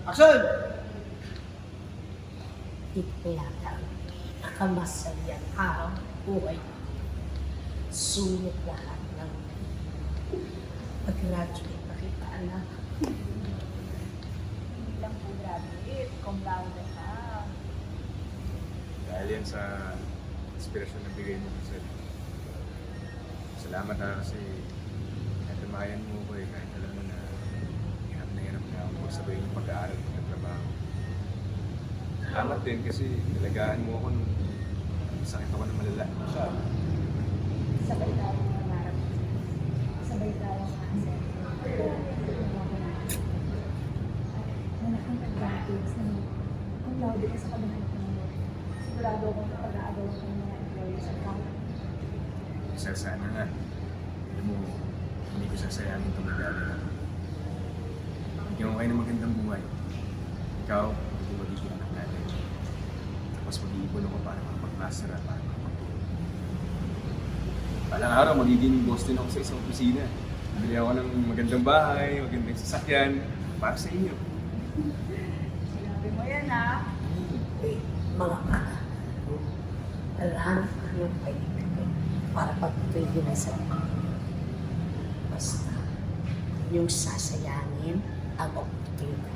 Action! Ito yata ang pinakamasayang araw ng buhay. Sulit lahat ng pag-graduate na kita, anak. Hindi lang po graduate, cum laude ka. Dahil yan sa inspirasyon na bigay mo sa salamat kasi natamayan mo ko kahit alam mo na hirap na ako sabay yung pag-aaral at trabaho. Salamat din kasi nalagaan mo ako nung sakit ako na malala. Sabay tayo ng pangarap. Sabay tayo ng asset. Anak ng advantage na cum laude ka sa kabilang mo. Sigurado akong pag-aagaw ko ng mga employees at company. Isa sana nga. Alam mo, hindi ko sasayangin itong regalo na. Bigyan ko kayo ng magandang buhay. Ikaw, magiging anak natin. Tapos mag-iipon ako para makapag-master at para makapag-tour. Palang araw, magiging boss din ako sa isang opisina. Bili ako ng magandang bahay, magandang sasakyan, para sa inyo. Sinabi mo yan ha. Eh, mga anak, alam ko yung paibigay para pagpipigil na sa basta yung sasayangin ang opportunity.